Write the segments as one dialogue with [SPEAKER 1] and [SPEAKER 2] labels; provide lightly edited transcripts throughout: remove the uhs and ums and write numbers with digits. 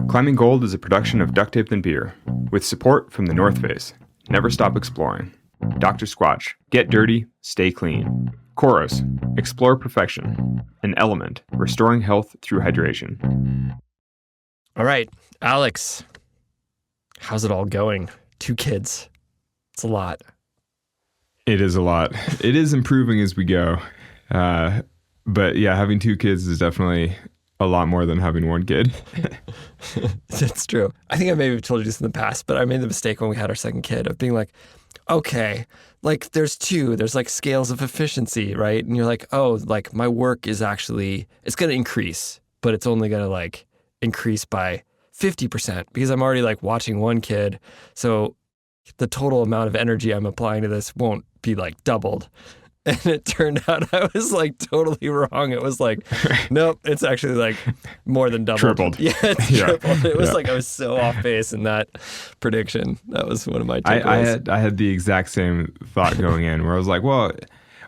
[SPEAKER 1] Climbing Gold is a production of Duct Tape and Beer, with support from The North Face. Never stop exploring. Dr. Squatch, get dirty, stay clean. Chorus, explore perfection. An Element, restoring health through hydration.
[SPEAKER 2] All right, Alex, how's it all going? 2 kids. It's a lot.
[SPEAKER 1] It is a lot. It is improving as we go. But yeah, having 2 kids is definitely a lot more than having 1 kid.
[SPEAKER 2] That's true. I think I maybe told you this in the past, but I made the mistake when we had our second kid of being like, okay, like there's 2, there's like scales of efficiency, right? And you're like, oh, like my work is actually, it's going to increase, but it's only going to like increase by 50% because I'm already like watching 1 kid. So the total amount of energy I'm applying to this won't be like doubled. And it turned out I was like totally wrong. It was like, nope, it's actually like more than doubled.
[SPEAKER 1] Tripled.
[SPEAKER 2] Yeah, it's tripled. It was like I was so off base in that prediction. That was one of my takeaways.
[SPEAKER 1] I had the exact same thought going in where I was like, well,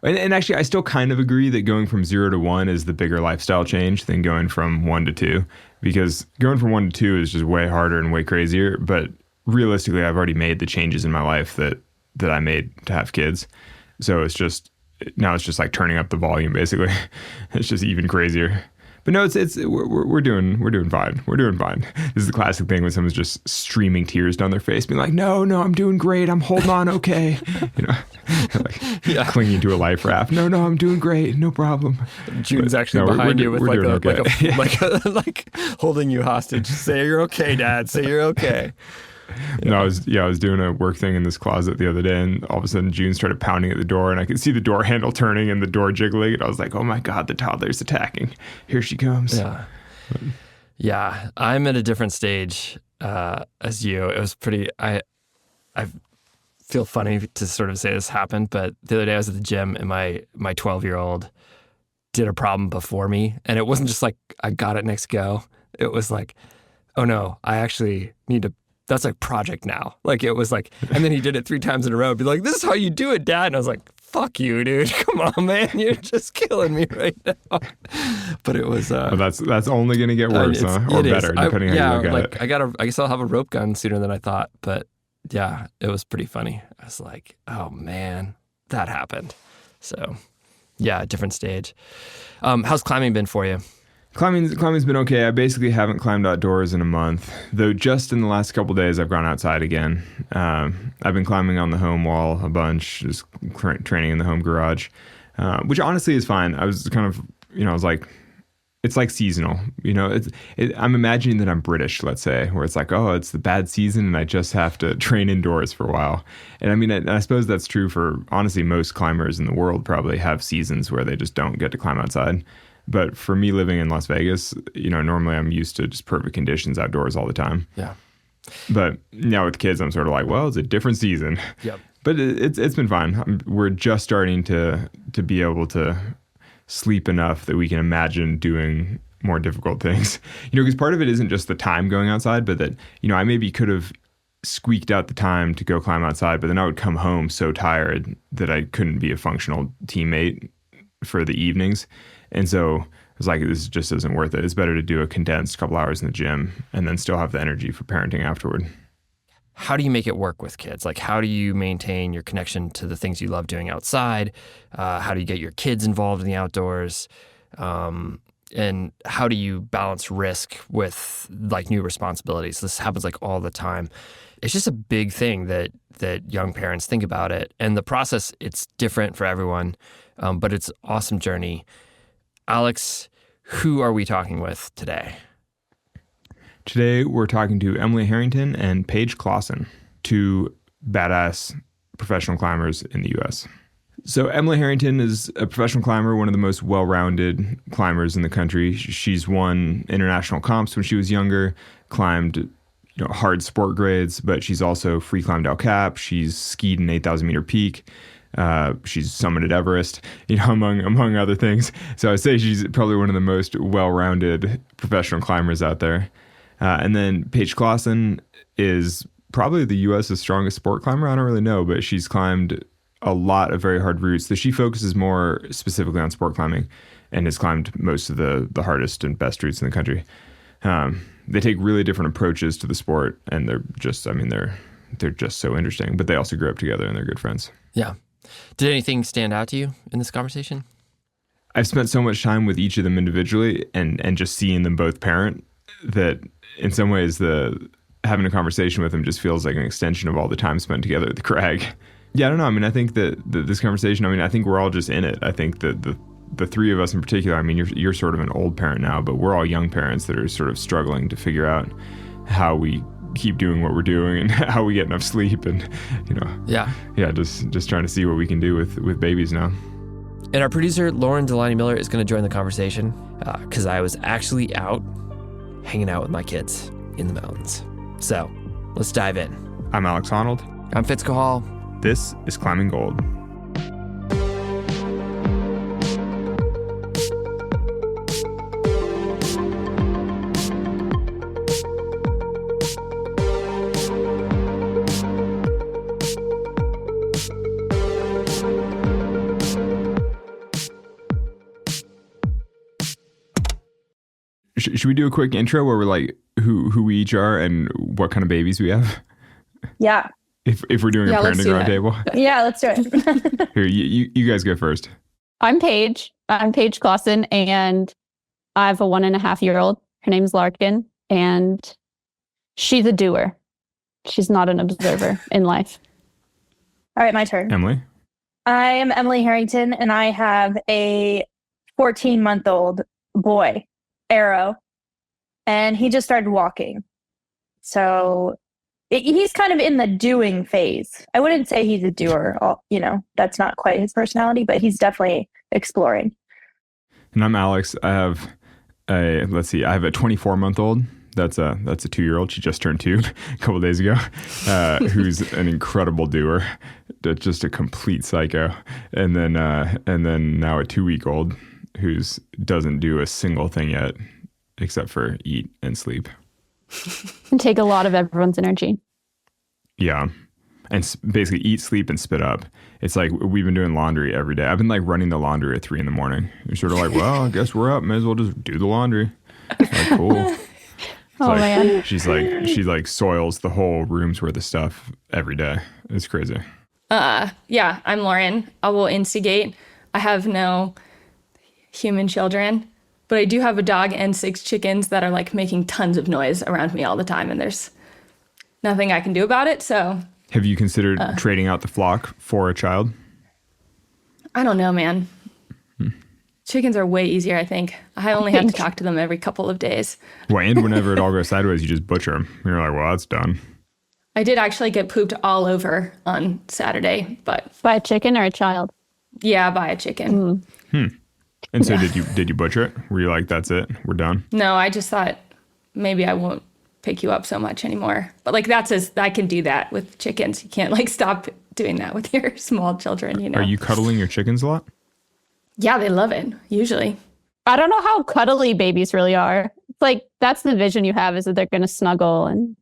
[SPEAKER 1] and actually I still kind of agree that going from 0 to 1 is the bigger lifestyle change than going from 1 to 2, because going from 1 to 2 is just way harder and way crazier. But realistically, I've already made the changes in my life that I made to have kids. So now it's just like turning up the volume, basically. It's just even crazier. But no, we're doing fine. We're doing fine. This is the classic thing when someone's just streaming tears down their face, being like, no, I'm doing great. I'm holding on, okay. Like clinging to a life raft. No, I'm doing great. No problem.
[SPEAKER 2] June's actually behind you with like holding you hostage. Say you're okay, Dad. Say you're okay.
[SPEAKER 1] Yeah. No, I was doing a work thing in this closet the other day, and all of a sudden June started pounding at the door, and I could see the door handle turning and the door jiggling, and I was like, oh my God, the toddler's attacking. Here she comes.
[SPEAKER 2] Yeah, I'm at a different stage as you. It was pretty, I feel funny to sort of say this happened, but the other day I was at the gym, and my 12-year-old did a problem before me, and it wasn't just like, I got it next go. It was like, oh no, I actually need to, that's like project now. Like it was like, and then he did it 3 times in a row. Be like, this is how you do it, Dad. And I was like, fuck you, dude. Come on, man. You're just killing me right now. But it was.
[SPEAKER 1] That's only going to get worse, huh? Or better, depending on how you look at it.
[SPEAKER 2] I guess I'll have a rope gun sooner than I thought. But yeah, it was pretty funny. I was like, oh man, that happened. So yeah, different stage. How's climbing been for you?
[SPEAKER 1] Climbing's been okay. I basically haven't climbed outdoors in a month, though just in the last couple of days I've gone outside again. I've been climbing on the home wall a bunch, just training in the home garage, which honestly is fine. I was kind of, I was like, it's like seasonal, I'm imagining that I'm British, let's say, where it's like, oh, it's the bad season and I just have to train indoors for a while. And I mean, I suppose that's true for, honestly, most climbers in the world probably have seasons where they just don't get to climb outside. But for me living in Las Vegas, normally I'm used to just perfect conditions outdoors all the time.
[SPEAKER 2] Yeah.
[SPEAKER 1] But now with kids, I'm sort of like, well, it's a different season.
[SPEAKER 2] Yep.
[SPEAKER 1] But it's been fine. We're just starting to be able to sleep enough that we can imagine doing more difficult things. Because part of it isn't just the time going outside, but that, I maybe could have squeaked out the time to go climb outside, but then I would come home so tired that I couldn't be a functional teammate for the evenings. And so I was like, this just isn't worth it. It's better to do a condensed couple hours in the gym and then still have the energy for parenting afterward.
[SPEAKER 2] How do you make it work with kids? Like, how do you maintain your connection to the things you love doing outside? How do you get your kids involved in the outdoors? And how do you balance risk with like new responsibilities? This happens like all the time. It's just a big thing that young parents think about it. And the process, it's different for everyone, but it's an awesome journey. Alex, who are we talking with today?
[SPEAKER 1] Today, we're talking to Emily Harrington and Paige Claassen, 2 badass professional climbers in the U.S. So Emily Harrington is a professional climber, one of the most well-rounded climbers in the country. She's won international comps when she was younger, climbed hard sport grades, but she's also free climbed El Cap. She's skied an 8,000 meter peak. She's summited Everest, among other things. So I would say she's probably one of the most well-rounded professional climbers out there. And then Paige Claassen is probably the U.S.'s strongest sport climber. I don't really know, but she's climbed a lot of very hard routes. So she focuses more specifically on sport climbing and has climbed most of the hardest and best routes in the country. they take really different approaches to the sport, and they're just, I mean, they're just so interesting. But they also grew up together, and they're good friends.
[SPEAKER 2] Yeah. Did anything stand out to you in this conversation?
[SPEAKER 1] I've spent so much time with each of them individually, and just seeing them both parent, that in some ways having a conversation with them just feels like an extension of all the time spent together at the Crag. Yeah, I don't know. I mean, I think that this conversation, I mean, I think we're all just in it. I think that the three of us in particular, I mean, you're sort of an old parent now, but we're all young parents that are sort of struggling to figure out how we keep doing what we're doing and how we get enough sleep, and yeah, just trying to see what we can do with babies now.
[SPEAKER 2] And our producer, Lauren Delaney Miller, is going to join the conversation because I was actually out hanging out with my kids in the mountains. So let's dive in.
[SPEAKER 1] I'm Alex Honnold.
[SPEAKER 2] I'm Fitz Cahall.
[SPEAKER 1] This is Climbing Gold. Should we do a quick intro where we're like who we each are and what kind of babies we have?
[SPEAKER 3] Yeah.
[SPEAKER 1] If we're doing a parenting roundtable.
[SPEAKER 3] Yeah, let's do it.
[SPEAKER 1] Here, you guys go first.
[SPEAKER 3] I'm Paige. I'm Paige Claassen, and I have a 1.5-year-old. Her name's Larkin, and she's a doer. She's not an observer in life. All right, my turn.
[SPEAKER 1] Emily.
[SPEAKER 4] I am Emily Harrington, and I have a 14-month-old boy, Arrow, and he just started walking. So he's kind of in the doing phase. I wouldn't say he's a doer. That's not quite his personality, but he's definitely exploring.
[SPEAKER 1] And I'm Alex. I have a 24-month-old. That's a 2-year-old. She just turned 2 a couple of days ago, who's an incredible doer, just a complete psycho. And then now a 2-week-old who doesn't do a single thing yet except for eat and sleep.
[SPEAKER 3] And take a lot of everyone's energy.
[SPEAKER 1] Yeah. And basically eat, sleep, and spit up. It's like we've been doing laundry every day. I've been like running the laundry at 3 a.m. You're sort of like, well, I guess we're up. May as well just do the laundry. Like, cool.
[SPEAKER 3] Man.
[SPEAKER 1] She soils the whole room's worth of stuff every day. It's crazy.
[SPEAKER 5] Yeah, I'm Lauren. I will instigate. I have no human children, but I do have a dog and 6 chickens that are like making tons of noise around me all the time, and there's nothing I can do about it. So
[SPEAKER 1] have you considered trading out the flock for a child?
[SPEAKER 5] I don't know, man. Chickens are way easier, I think. I only have to talk to them every couple of days.
[SPEAKER 1] Well, and whenever it all goes sideways, you just butcher them. You're like, well, that's done.
[SPEAKER 5] I did actually get pooped all over on Saturday, but
[SPEAKER 3] By a chicken or a child?
[SPEAKER 5] yeah, by a chicken.
[SPEAKER 1] And so did you butcher it? Were you like, that's it, we're done?
[SPEAKER 5] No, I just thought maybe I won't pick you up so much anymore. But like I can do that with chickens. You can't like stop doing that with your small children,
[SPEAKER 1] Are you cuddling your chickens a lot?
[SPEAKER 5] Yeah, they love it, usually.
[SPEAKER 3] I don't know how cuddly babies really are. It's like, that's the vision you have, is that they're going to snuggle, and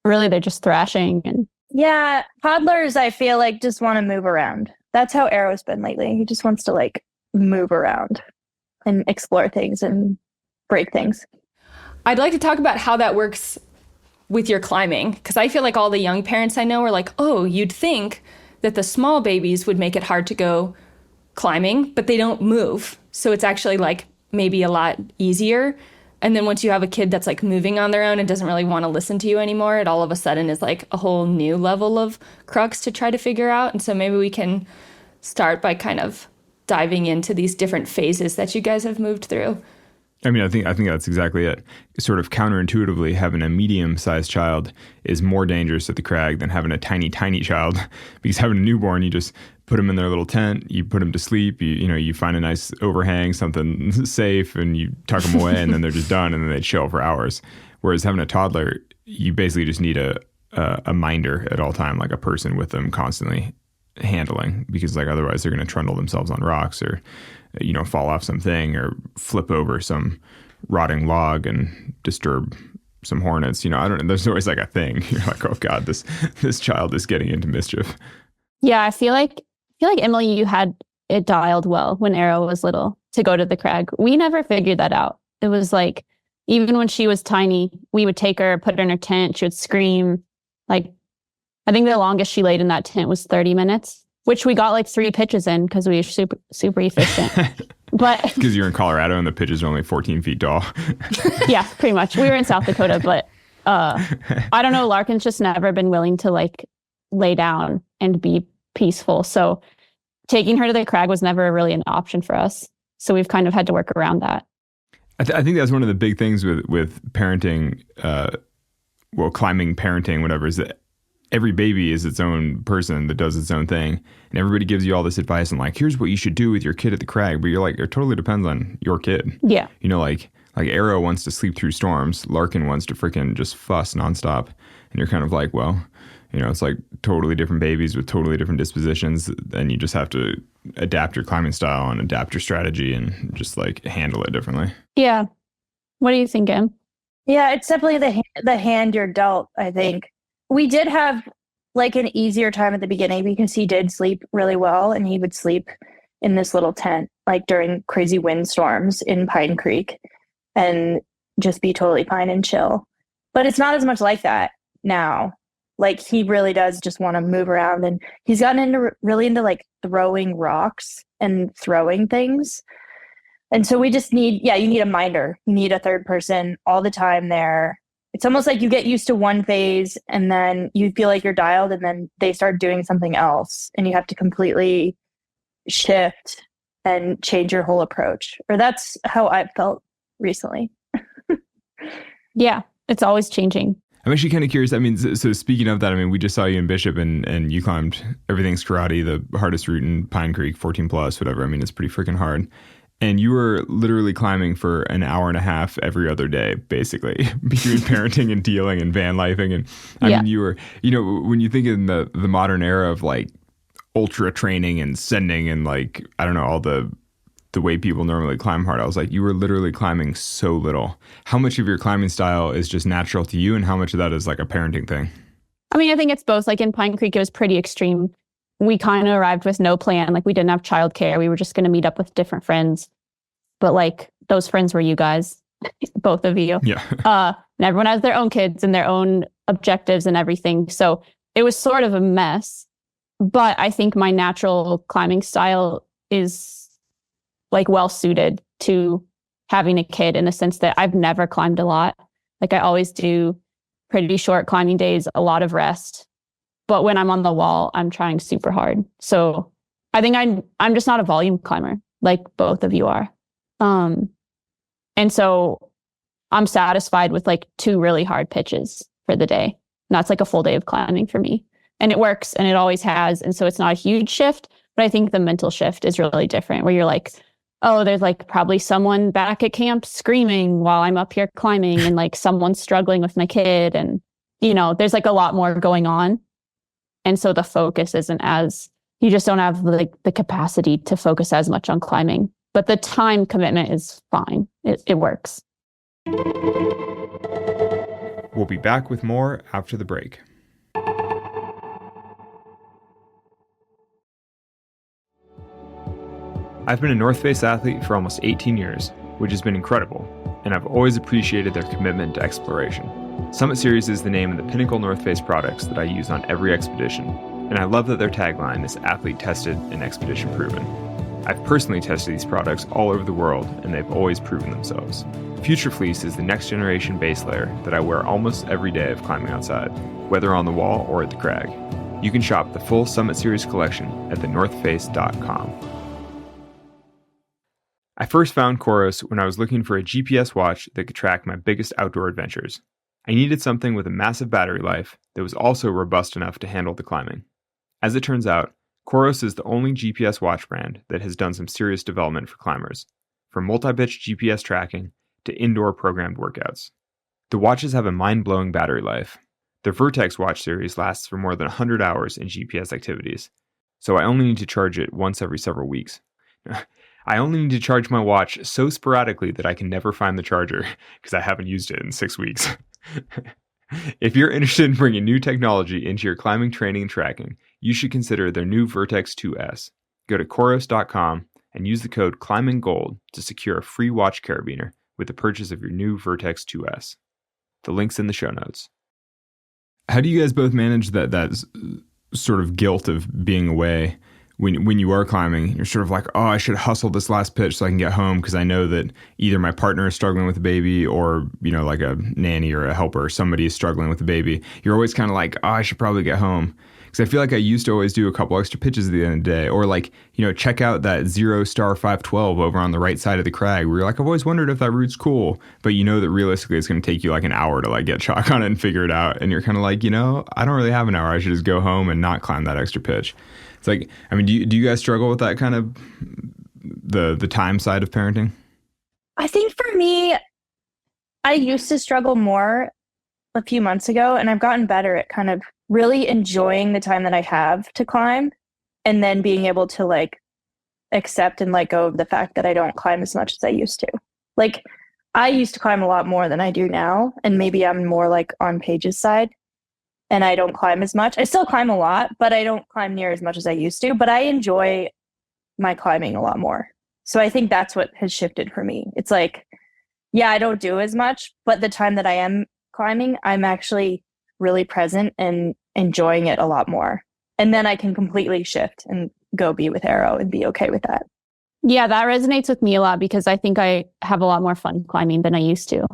[SPEAKER 3] really they're just thrashing. And
[SPEAKER 4] Yeah, toddlers, I feel like, just want to move around. That's how Arrow's been lately. He just wants to like move around and explore things and break things.
[SPEAKER 5] I'd like to talk about how that works with your climbing, because I feel like all the young parents I know are like, oh, you'd think that the small babies would make it hard to go climbing, but they don't move. So it's actually like maybe a lot easier. And then once you have a kid that's like moving on their own and doesn't really want to listen to you anymore, it all of a sudden is like a whole new level of crux to try to figure out. And so maybe we can start by kind of diving into these different phases that you guys have moved through.
[SPEAKER 1] I mean, I think that's exactly it. Sort of counterintuitively, having a medium-sized child is more dangerous at the Crag than having a tiny, tiny child. Because having a newborn, you just put them in their little tent, you put them to sleep, you find a nice overhang, something safe, and you tuck them away, and then they're just done, and then they chill for hours. Whereas having a toddler, you basically just need a minder at all time, like a person with them constantly handling, because like otherwise they're going to trundle themselves on rocks or fall off something or flip over some rotting log and disturb some hornets. I don't know. There's always like a thing. You're like, oh God, this child is getting into mischief.
[SPEAKER 3] yeah, I feel like Emily, you had it dialed well when Arrow was little to go to the Crag. We never figured that out. It was like even when she was tiny, we would take her, put her in her tent. She would scream. Like, I think the longest she laid in that tent was 30 minutes, which we got like 3 pitches in because we were super efficient. But
[SPEAKER 1] because you're in Colorado and the pitches are only 14 feet tall.
[SPEAKER 3] yeah, pretty much. We were in South Dakota, but I don't know. Larkin's just never been willing to like lay down and be peaceful. So taking her to the crag was never really an option for us. So we've kind of had to work around that.
[SPEAKER 1] I think that's one of the big things with parenting, climbing, parenting, whatever, is that every baby is its own person that does its own thing. And everybody gives you all this advice and like, here's what you should do with your kid at the crag. But you're like, it totally depends on your kid.
[SPEAKER 3] Yeah.
[SPEAKER 1] You know, like Arrow wants to sleep through storms. Larkin wants to freaking just fuss nonstop. And you're kind of like, well, you know, it's like totally different babies with totally different dispositions. And you just have to adapt your climbing style and adapt your strategy and just like handle it differently.
[SPEAKER 3] Yeah. What do you think, Em?
[SPEAKER 4] Yeah, it's definitely the hand you're dealt, I think. We did have like an easier time at the beginning because he did sleep really well, and he would sleep in this little tent like during crazy windstorms in Pine Creek and just be totally fine and chill. But it's not as much like that now. Like, he really does just want to move around, and he's gotten really into like throwing rocks and throwing things. And so we just you need a minder. You need a third person all the time there. It's almost like you get used to one phase and then you feel like you're dialed, and then they start doing something else and you have to completely shift and change your whole approach. Or that's how I've felt recently.
[SPEAKER 3] Yeah, it's always changing.
[SPEAKER 1] I'm actually kind of curious. I mean, so speaking of that, I mean, we just saw you in Bishop and you climbed Everything's Karate, the hardest route in Pine Creek, 14 plus, whatever. I mean, it's pretty freaking hard. And you were literally climbing for an hour and a half every other day, basically, between parenting and dealing and van lifing. And I mean, you were, you know, when you think in the modern era of like ultra training and sending and like, I don't know, all the way people normally climb hard, I was like, you were literally climbing so little. How much of your climbing style is just natural to you, and how much of that is like a parenting thing?
[SPEAKER 3] I mean, I think it's both. Like in Pine Creek, it was pretty extreme. We kind of arrived with no plan. Like, we didn't have childcare. We were just going to meet up with different friends. But like, those friends were you guys, both of you.
[SPEAKER 1] Yeah.
[SPEAKER 3] And everyone has their own kids and their own objectives and everything. So it was sort of a mess. But I think my natural climbing style is like well suited to having a kid, in the sense that I've never climbed a lot. Like, I always do pretty short climbing days, a lot of rest. But when I'm on the wall, I'm trying super hard. So I think I'm just not a volume climber like both of you are. And so I'm satisfied with like 2 really hard pitches for the day. And that's like a full day of climbing for me. And it works, and it always has. And so it's not a huge shift, but I think the mental shift is really different, where you're like, oh, there's like probably someone back at camp screaming while I'm up here climbing, and like someone's struggling with my kid. And, you know, there's like a lot more going on. And so the focus isn't as, you just don't have like the capacity to focus as much on climbing. But the time commitment is fine. It works.
[SPEAKER 1] We'll be back with more after the break. I've been a North Face athlete for almost 18 years, which has been incredible, and I've always appreciated their commitment to exploration. Summit Series is the name of the pinnacle North Face products that I use on every expedition, and I love that their tagline is athlete tested and expedition proven. I've personally tested these products all over the world, and they've always proven themselves. Future Fleece is the next generation base layer that I wear almost every day of climbing outside, whether on the wall or at the crag. You can shop the full Summit Series collection at thenorthface.com. I first found Coros when I was looking for a GPS watch that could track my biggest outdoor adventures. I needed something with a massive battery life that was also robust enough to handle the climbing. As it turns out, Coros is the only GPS watch brand that has done some serious development for climbers, from multi-pitch GPS tracking to indoor programmed workouts. The watches have a mind-blowing battery life. Their Vertex watch series lasts for more than 100 hours in GPS activities, so I only need to charge it once every several weeks. I only need to charge my watch so sporadically that I can never find the charger, because I haven't used it in 6 weeks. If you're interested in bringing new technology into your climbing training and tracking, you should consider their new Vertex 2S. Go to Coros.com and use the code ClimbingGold to secure a free watch carabiner with the purchase of your new Vertex 2S. The link's in the show notes. How do you guys both manage that sort of guilt of being away when you are climbing? You're sort of like, oh, I should hustle this last pitch so I can get home because I know that either my partner is struggling with a baby or, like a nanny or a helper, somebody is struggling with a baby. You're always kind of like, oh, I should probably get home. Because I feel like I used to always do a couple extra pitches at the end of the day, or check out that 0-star 512 over on the right side of the crag where you're like, I've always wondered if that route's cool, but you know that realistically it's going to take you like an hour to get chalk on it and figure it out. And you're kind of like, I don't really have an hour. I should just go home and not climb that extra pitch. It's like, I mean, do you guys struggle with that kind of the time side of parenting?
[SPEAKER 4] I think for me, I used to struggle more a few months ago, and I've gotten better at kind of really enjoying the time that I have to climb, and then being able to accept and let go of the fact that I don't climb as much as I used to. I used to climb a lot more than I do now, and maybe I'm more on Paige's side, and I don't climb as much. I still climb a lot, but I don't climb near as much as I used to, but I enjoy my climbing a lot more. So I think that's what has shifted for me. It's yeah, I don't do as much, but the time that I am climbing, I'm actually really present and enjoying it a lot more. And then I can completely shift and go be with Arrow and be okay with that.
[SPEAKER 3] Yeah, that resonates with me a lot because I think I have a lot more fun climbing than I used to.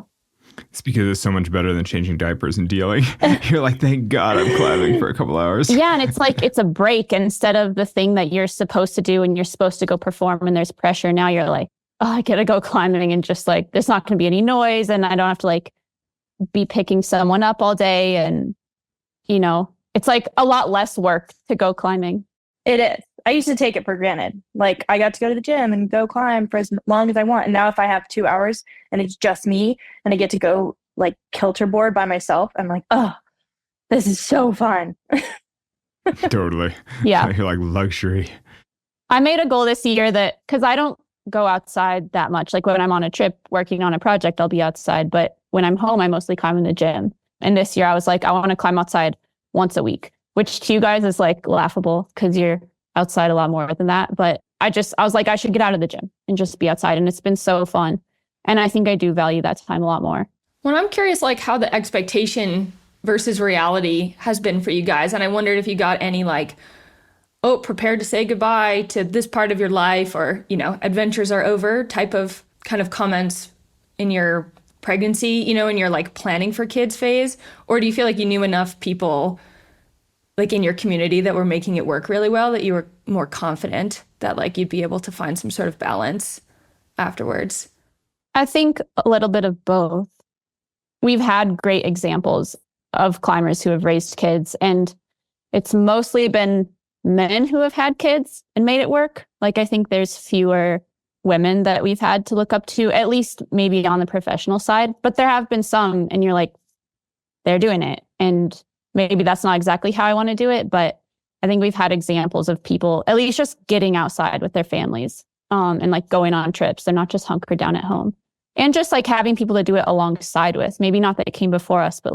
[SPEAKER 1] It's because it's so much better than changing diapers and dealing. You're like, thank God I'm climbing for a couple hours.
[SPEAKER 3] Yeah, and it's it's a break instead of the thing that you're supposed to do and you're supposed to go perform and there's pressure. Now you're like, oh, I gotta go climbing and just there's not gonna be any noise and I don't have to be picking someone up all day. And, it's a lot less work to go climbing.
[SPEAKER 4] It is. I used to take it for granted. I got to go to the gym and go climb for as long as I want. And now if I have 2 hours and it's just me and I get to go kilter board by myself, I'm like, oh, this is so fun.
[SPEAKER 1] Totally.
[SPEAKER 3] Yeah.
[SPEAKER 1] You're like luxury.
[SPEAKER 3] I made a goal this year that, because I don't go outside that much. When I'm on a trip working on a project, I'll be outside. But when I'm home, I mostly climb in the gym. And this year I was I want to climb outside once a week, which to you guys is laughable because you're outside a lot more than that. But I was I should get out of the gym and just be outside. And it's been so fun. And I think I do value that time a lot more.
[SPEAKER 5] Well, I'm curious how the expectation versus reality has been for you guys. And I wondered if you got any oh, prepare to say goodbye to this part of your life or, adventures are over type of kind of comments in your pregnancy, in your planning for kids phase? Or do you feel you knew enough people in your community that were making it work really well that you were more confident that you'd be able to find some sort of balance afterwards?
[SPEAKER 3] I think a little bit of both. We've had great examples of climbers who have raised kids, and it's mostly been men who have had kids and made it work. I think there's fewer women that we've had to look up to, at least maybe on the professional side. But there have been some, and you're they're doing it. And maybe that's not exactly how I want to do it, but I think we've had examples of people at least just getting outside with their families and going on trips. They're not just hunkered down at home. And just having people to do it alongside with. Maybe not that it came before us, but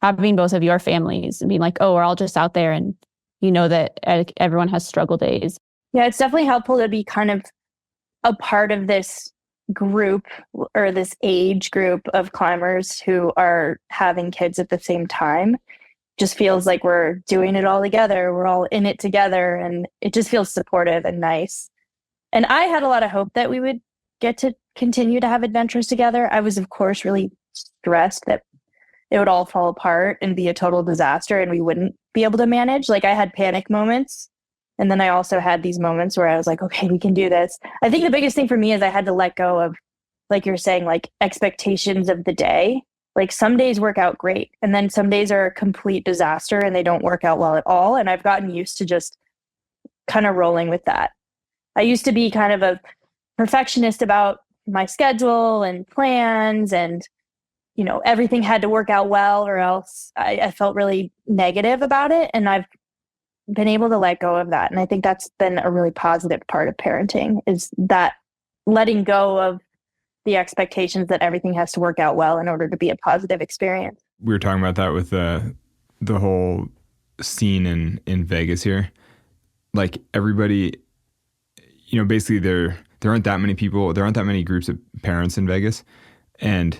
[SPEAKER 3] having both of your families and being oh, we're all just out there and that everyone has struggle days.
[SPEAKER 4] Yeah, it's definitely helpful to be kind of a part of this group or this age group of climbers who are having kids at the same time. Just feels like we're doing it all together. We're all in it together, and it just feels supportive and nice. And I had a lot of hope that we would get to continue to have adventures together. I was, of course, really stressed that it would all fall apart and be a total disaster and we wouldn't be able to manage. I had panic moments. And then I also had these moments where I was okay, we can do this. I think the biggest thing for me is I had to let go of, you're saying, expectations of the day. Some days work out great. And then some days are a complete disaster and they don't work out well at all. And I've gotten used to just kind of rolling with that. I used to be kind of a perfectionist about my schedule and plans and, everything had to work out well or else I felt really negative about it. And I've been able to let go of that. And I think that's been a really positive part of parenting is that letting go of the expectations that everything has to work out well in order to be a positive experience.
[SPEAKER 1] We were talking about that with the whole scene in Vegas here. Everybody, basically there aren't that many people, there aren't that many groups of parents in Vegas and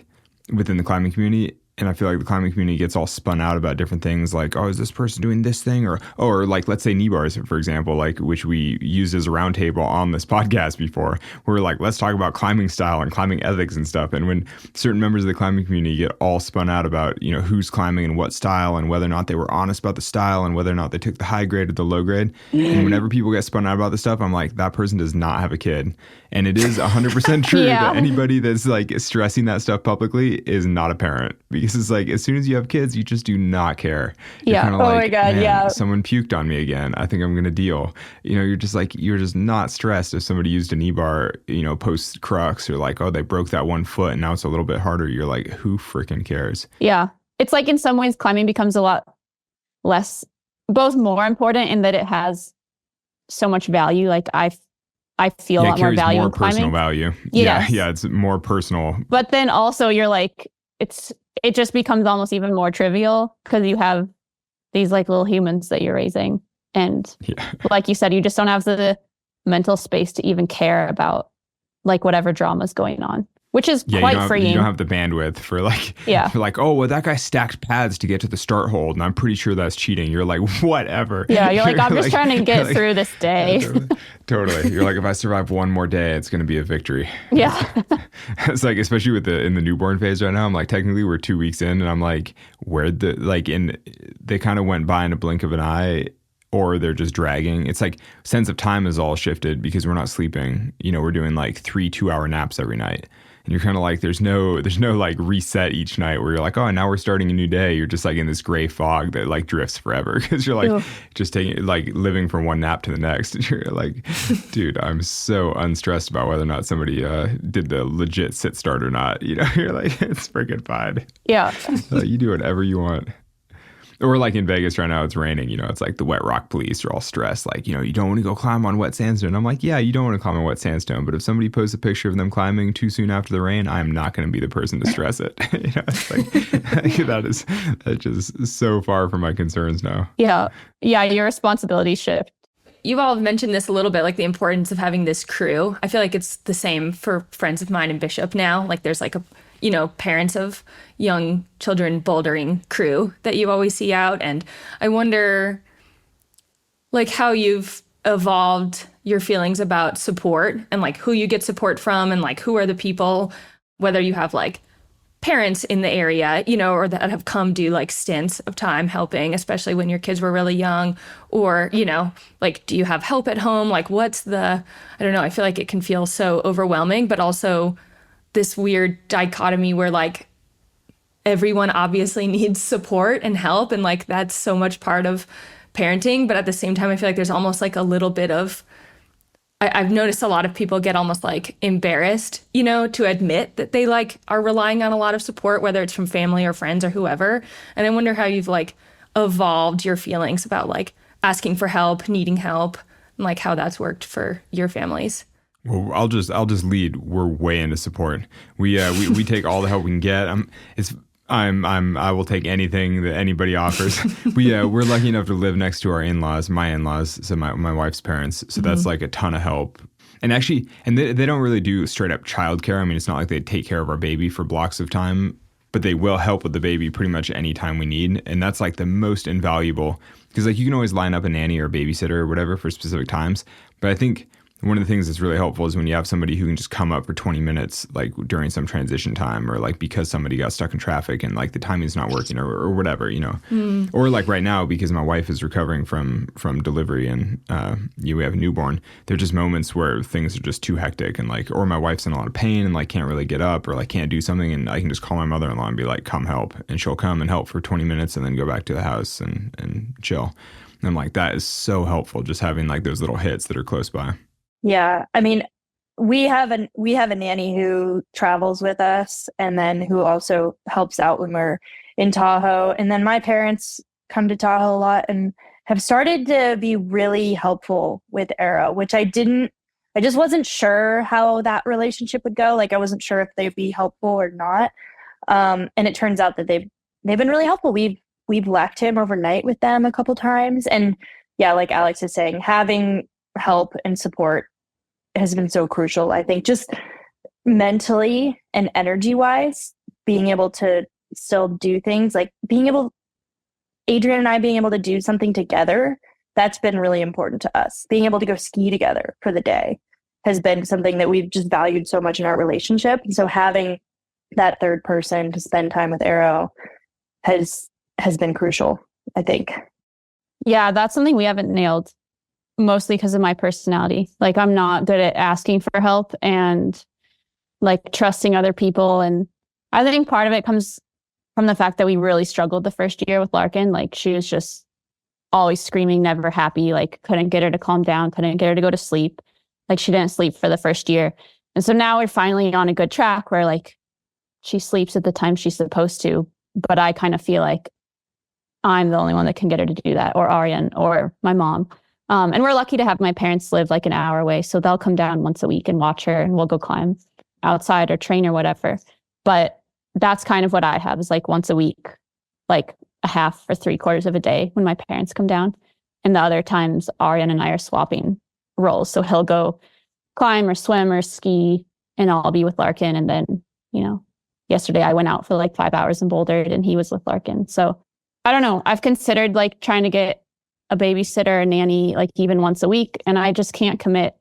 [SPEAKER 1] within the climbing community. And I feel like the climbing community gets all spun out about different things like, oh, is this person doing this thing? Or like, let's say knee bars, for example, like which we used as a roundtable on this podcast before. We're like, let's talk about climbing style and climbing ethics and stuff. And when certain members of the climbing community get all spun out about, you know, who's climbing and what style and whether or not they were honest about the style and whether or not they took the high grade or the low grade. And whenever people get spun out about this stuff, I'm like, that person does not have a kid. And it is 100% true that anybody that's like stressing that stuff publicly is not a parent, because it's like, as soon as you have kids, you just do not care. You're kinda
[SPEAKER 4] Oh my God.
[SPEAKER 1] man,
[SPEAKER 4] Yeah.
[SPEAKER 1] someone puked on me again. I think I'm going to deal. You know, you're just not stressed if somebody used a knee bar, you know, post crux, or like, oh, they broke that 1 foot and now it's a little bit harder. You're like, who freaking cares?
[SPEAKER 3] Yeah. It's like in some ways climbing becomes a lot less, both more important in that it has so much value. Like I feel a lot more value in climbing.
[SPEAKER 1] Personal value.
[SPEAKER 3] Yes.
[SPEAKER 1] Yeah, it's more personal.
[SPEAKER 3] But then also you're like, it just becomes almost even more trivial because you have these like little humans that you're raising. And like you said, you just don't have the mental space to even care about like whatever drama's going on, which is quite freeing.
[SPEAKER 1] You don't have the bandwidth for like, for like, oh, well, that guy stacked pads to get to the start hold, and I'm pretty sure that's cheating. You're like, whatever.
[SPEAKER 3] Yeah, you're like, I'm just trying to get through this day.
[SPEAKER 1] Totally. You're like, if I survive one more day, it's going to be a victory.
[SPEAKER 3] Yeah.
[SPEAKER 1] It's like, especially with in the newborn phase right now, I'm like, technically we're 2 weeks in, and I'm like, they kind of went by in a blink of an eye, or they're just dragging. It's like sense of time is all shifted because we're not sleeping. You know, we're doing like 3 2-hour naps every night. And you're kind of like, there's no like reset each night where you're like, oh, now we're starting a new day. You're just like in this gray fog that like drifts forever because you're like just taking like living from one nap to the next. And you're like, dude, I'm so unstressed about whether or not somebody did the legit sit start or not. You know, you're like, it's freaking fine.
[SPEAKER 3] Yeah.
[SPEAKER 1] You do whatever you want. Or like in Vegas right now, it's raining, you know, it's like the wet rock police are all stressed. Like, you know, you don't want to go climb on wet sandstone. I'm like, yeah, you don't want to climb on wet sandstone. But if somebody posts a picture of them climbing too soon after the rain, I'm not going to be the person to stress it. You know, it's like, that's just so far from my concerns now.
[SPEAKER 3] Yeah. Yeah. Your responsibilities shift.
[SPEAKER 5] You've all mentioned this a little bit, like the importance of having this crew. I feel like it's the same for friends of mine in Bishop now. Like there's like parents of young children bouldering crew that you always see out. And I wonder like how you've evolved your feelings about support and like who you get support from and like who are the people, whether you have like parents in the area, you know, or that have come do like stints of time helping, especially when your kids were really young, or, you know, like, do you have help at home? Like, I don't know, I feel like it can feel so overwhelming, but also this weird dichotomy where like everyone obviously needs support and help. And like, that's so much part of parenting. But at the same time, I feel like there's almost like a little bit of, I've noticed a lot of people get almost like embarrassed, you know, to admit that they like are relying on a lot of support, whether it's from family or friends or whoever. And I wonder how you've like evolved your feelings about like asking for help, needing help, and like how that's worked for your families.
[SPEAKER 1] Well, I'll just lead. We're way into support. We take all the help we can get. I will take anything that anybody offers. We're lucky enough to live next to our in-laws, my in-laws, so my wife's parents. So that's like a ton of help. And actually, they don't really do straight up childcare. I mean, it's not like they take care of our baby for blocks of time, but they will help with the baby pretty much any time we need. And that's like the most invaluable, because like you can always line up a nanny or a babysitter or whatever for specific times. But I think one of the things that's really helpful is when you have somebody who can just come up for 20 minutes, like during some transition time, or like because somebody got stuck in traffic and like the timing's not working or whatever, you know. Or like right now, because my wife is recovering from delivery and we have a newborn, there are just moments where things are just too hectic and like, or my wife's in a lot of pain and like can't really get up or like can't do something, and I can just call my mother-in-law and be like, come help. And she'll come and help for 20 minutes and then go back to the house and chill. And I'm like, that is so helpful, just having like those little hits that are close by.
[SPEAKER 4] Yeah, I mean, we have a nanny who travels with us and then who also helps out when we're in Tahoe. And then my parents come to Tahoe a lot and have started to be really helpful with Arrow, which I just wasn't sure how that relationship would go. Like I wasn't sure if they'd be helpful or not. And it turns out that they've been really helpful. We've left him overnight with them a couple times. And yeah, like Alex is saying, having help and support has been so crucial. I think just mentally and energy wise, being able to still do things, like Adrian and I being able to do something together, that's been really important to us. Being able to go ski together for the day has been something that we've just valued so much in our relationship. And so having that third person to spend time with Arrow has been crucial, I think.
[SPEAKER 3] Yeah, that's something we haven't nailed, mostly because of my personality. Like, I'm not good at asking for help and like trusting other people. And I think part of it comes from the fact that we really struggled the first year with Larkin. Like, she was just always screaming, never happy, like couldn't get her to calm down, couldn't get her to go to sleep. Like, she didn't sleep for the first year. And so now we're finally on a good track where like she sleeps at the time she's supposed to, but I kind of feel like I'm the only one that can get her to do that, or Aryan or my mom. And we're lucky to have my parents live like an hour away. So they'll come down once a week and watch her, and we'll go climb outside or train or whatever. But that's kind of what I have, is like once a week, like a half or 3/4 of a day when my parents come down. And the other times Aryan and I are swapping roles. So he'll go climb or swim or ski, and I'll be with Larkin. And then, you know, yesterday I went out for like 5 hours and bouldered, and he was with Larkin. So I don't know. I've considered like trying to get a babysitter, a nanny, like even once a week. And I just can't commit,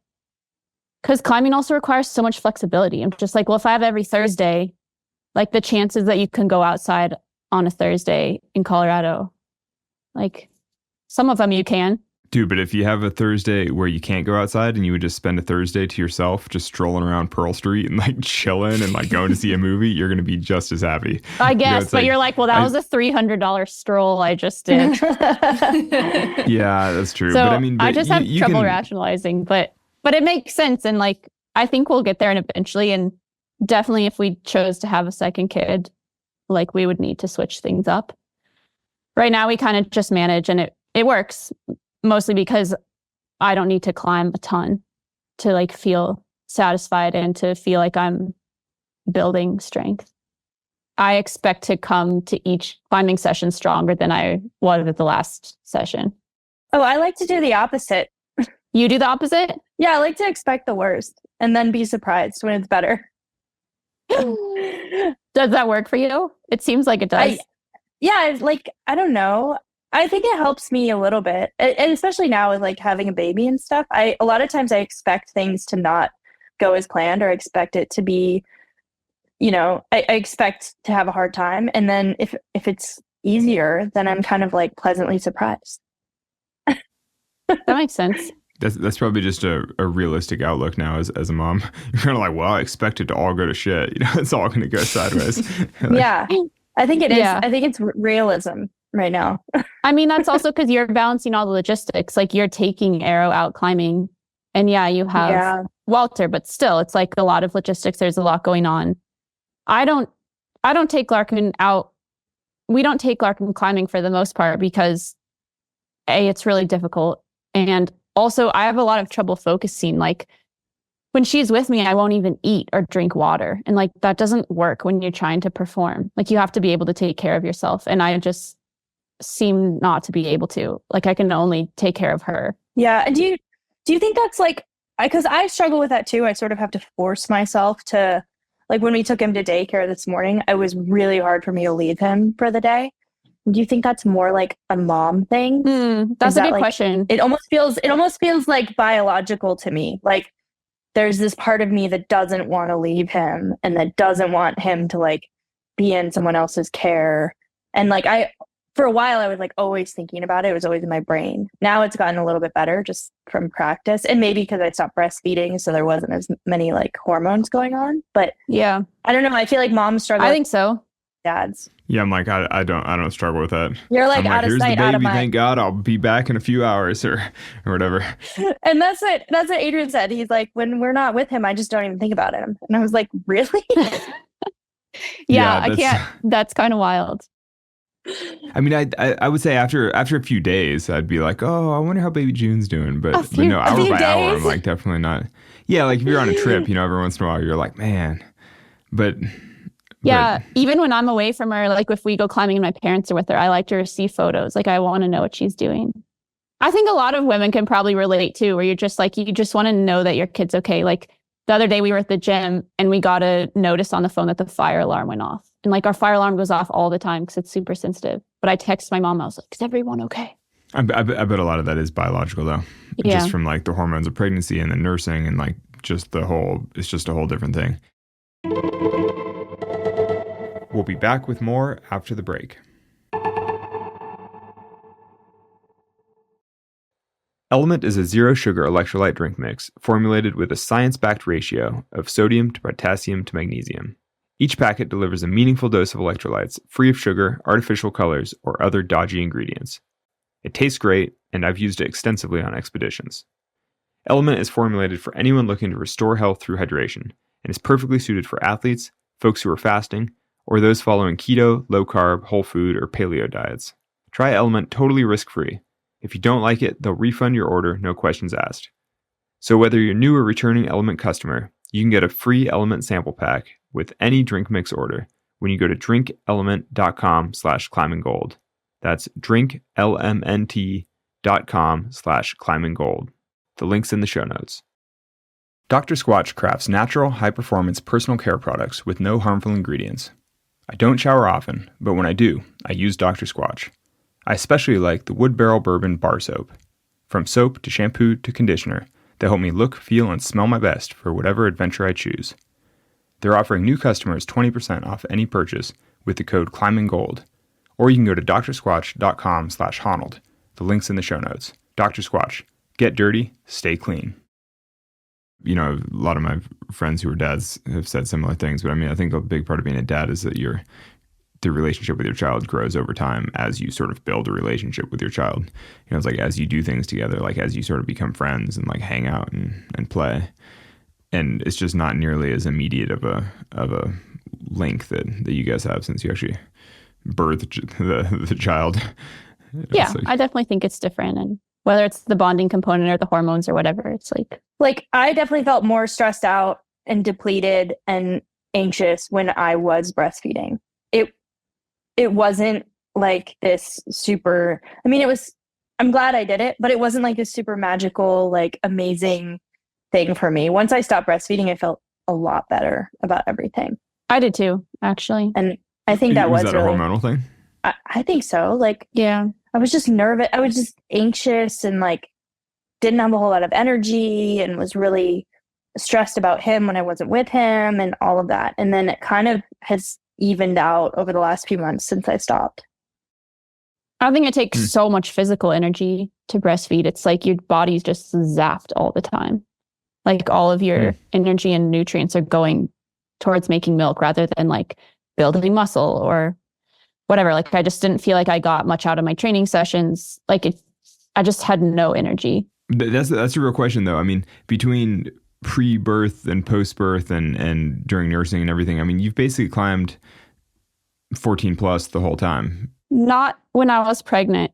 [SPEAKER 3] because climbing also requires so much flexibility. I'm just like, well, if I have every Thursday, like the chances that you can go outside on a Thursday in Colorado, like some of them you can.
[SPEAKER 1] Dude, but if you have a Thursday where you can't go outside and you would just spend a Thursday to yourself, just strolling around Pearl Street and like chilling and like going to see a movie, you're going to be just as happy.
[SPEAKER 3] I guess, but you're like, well, that was a $300 stroll I just did.
[SPEAKER 1] Yeah, that's true.
[SPEAKER 3] So
[SPEAKER 1] but I mean,
[SPEAKER 3] I just have trouble
[SPEAKER 1] can
[SPEAKER 3] rationalizing, but it makes sense. And like, I think we'll get there and eventually. And definitely if we chose to have a second kid, like we would need to switch things up. Right now we kind of just manage, and it works. Mostly because I don't need to climb a ton to like feel satisfied and to feel like I'm building strength. I expect to come to each climbing session stronger than I was at the last session.
[SPEAKER 4] Oh, I like to do the opposite.
[SPEAKER 3] You do the opposite?
[SPEAKER 4] Yeah, I like to expect the worst and then be surprised when it's better.
[SPEAKER 3] Does that work for you? It seems like it does.
[SPEAKER 4] I don't know. I think it helps me a little bit, and especially now with like having a baby and stuff. A lot of times I expect things to not go as planned, or I expect it to be, you know, I expect to have a hard time, and then if it's easier, then I'm kind of like pleasantly surprised.
[SPEAKER 3] That makes sense.
[SPEAKER 1] That's probably just a realistic outlook now as a mom. You're kind of like, well, I expect it to all go to shit. You know, it's all going to go sideways. Like,
[SPEAKER 4] yeah, I think it is.
[SPEAKER 3] Yeah.
[SPEAKER 4] I think it's realism right now.
[SPEAKER 3] I mean, that's also because you're balancing all the logistics. Like, you're taking Arrow out climbing, and yeah, you have Walter, but still, it's like a lot of logistics. There's a lot going on. I don't take Larkin out. We don't take Larkin climbing for the most part because it's really difficult, and also I have a lot of trouble focusing. Like, when she's with me, I won't even eat or drink water, and like that doesn't work when you're trying to perform. Like, you have to be able to take care of yourself, and I just seem not to be able to. Like, I can only take care of her.
[SPEAKER 4] Yeah. And do you think that's like, because I struggle with that too. I sort of have to force myself to, like, when we took him to daycare this morning, it was really hard for me to leave him for the day. Do you think that's more like a mom thing?
[SPEAKER 3] That's a good
[SPEAKER 4] like,
[SPEAKER 3] question.
[SPEAKER 4] It almost feels like biological to me. Like, there's this part of me that doesn't want to leave him, and that doesn't want him to like be in someone else's care. And like, for a while I was like always thinking about it. It was always in my brain. Now it's gotten a little bit better just from practice, and maybe because I stopped breastfeeding, so there wasn't as many like hormones going on. But
[SPEAKER 3] yeah,
[SPEAKER 4] I don't know. I feel like moms struggle.
[SPEAKER 3] I think so.
[SPEAKER 4] Dads.
[SPEAKER 1] Yeah, I'm like, I don't struggle with that.
[SPEAKER 4] You're like,
[SPEAKER 1] I'm
[SPEAKER 4] out of
[SPEAKER 1] here's
[SPEAKER 4] sight,
[SPEAKER 1] the baby,
[SPEAKER 4] out of mind.
[SPEAKER 1] thank God, I'll be back in a few hours or whatever.
[SPEAKER 4] And that's what Adrian said. He's like, when we're not with him, I just don't even think about him. And I was like, really?
[SPEAKER 3] Yeah, I can't. That's kind of wild.
[SPEAKER 1] I mean, I would say after a few days, I'd be like, oh, I wonder how baby June's doing. But no, hour by hour, I'm like, definitely not. Yeah, like if you're on a trip, you know, every once in a while, you're like, man. But
[SPEAKER 3] even when I'm away from her, like if we go climbing and my parents are with her, I like to receive photos. Like, I want to know what she's doing. I think a lot of women can probably relate too, where you're just like, you just want to know that your kid's okay. Like the other day we were at the gym and we got a notice on the phone that the fire alarm went off. And like our fire alarm goes off all the time because it's super sensitive. But I texted my mom, I was like, is everyone okay?
[SPEAKER 1] I bet a lot of that is biological though.
[SPEAKER 3] Yeah.
[SPEAKER 1] Just from like the hormones of pregnancy and the nursing and like just it's just a whole different thing. We'll be back with more after the break. Element is a zero-sugar electrolyte drink mix formulated with a science-backed ratio of sodium to potassium to magnesium. Each packet delivers a meaningful dose of electrolytes, free of sugar, artificial colors, or other dodgy ingredients. It tastes great, and I've used it extensively on expeditions. Element is formulated for anyone looking to restore health through hydration, and is perfectly suited for athletes, folks who are fasting, or those following keto, low-carb, whole food, or paleo diets. Try Element totally risk-free. If you don't like it, they'll refund your order, no questions asked. So whether you're new or returning Element customer, you can get a free Element sample pack with any drink mix order when you go to drinkelement.com/climbinggold. That's drinklmnt.com/climbinggold. The link's in the show notes. Dr. Squatch crafts natural, high-performance personal care products with no harmful ingredients. I don't shower often, but when I do, I use Dr. Squatch. I especially like the Wood Barrel Bourbon Bar Soap. From soap to shampoo to conditioner, they help me look, feel, and smell my best for whatever adventure I choose. They're offering new customers 20% off any purchase with the code ClimbingGold. Or you can go to drsquatch.com/Honnold. The link's in the show notes. Dr. Squatch. Get dirty, stay clean. You know, a lot of my friends who are dads have said similar things, but I mean, I think a big part of being a dad is that the relationship with your child grows over time as you sort of build a relationship with your child. You know, it's like as you do things together, like as you sort of become friends and like hang out and play. And it's just not nearly as immediate of a link that you guys have since you actually birthed the child.
[SPEAKER 3] Yeah, I definitely think it's different. And whether it's the bonding component or the hormones or whatever, it's like
[SPEAKER 4] I definitely felt more stressed out and depleted and anxious when I was breastfeeding. It wasn't like this super, I mean, I'm glad I did it, but it wasn't like this super magical, like amazing thing for me. Once I stopped breastfeeding, I felt a lot better about everything.
[SPEAKER 3] I did too, actually.
[SPEAKER 4] And I think that was
[SPEAKER 1] that
[SPEAKER 4] really,
[SPEAKER 1] a hormonal thing?
[SPEAKER 4] I think so. Like,
[SPEAKER 3] yeah,
[SPEAKER 4] I was just nervous. I was just anxious and like didn't have a whole lot of energy and was really stressed about him when I wasn't with him and all of that. And then it kind of has evened out over the last few months since I stopped.
[SPEAKER 3] I think it takes so much physical energy to breastfeed. It's like your body's just zapped all the time. Like all of your energy and nutrients are going towards making milk rather than like building muscle or whatever. Like I just didn't feel like I got much out of my training sessions. Like I just had no energy.
[SPEAKER 1] That's a real question though. I mean, between pre-birth and post-birth and during nursing and everything, I mean, you've basically climbed 14 plus the whole time.
[SPEAKER 3] Not when I was pregnant.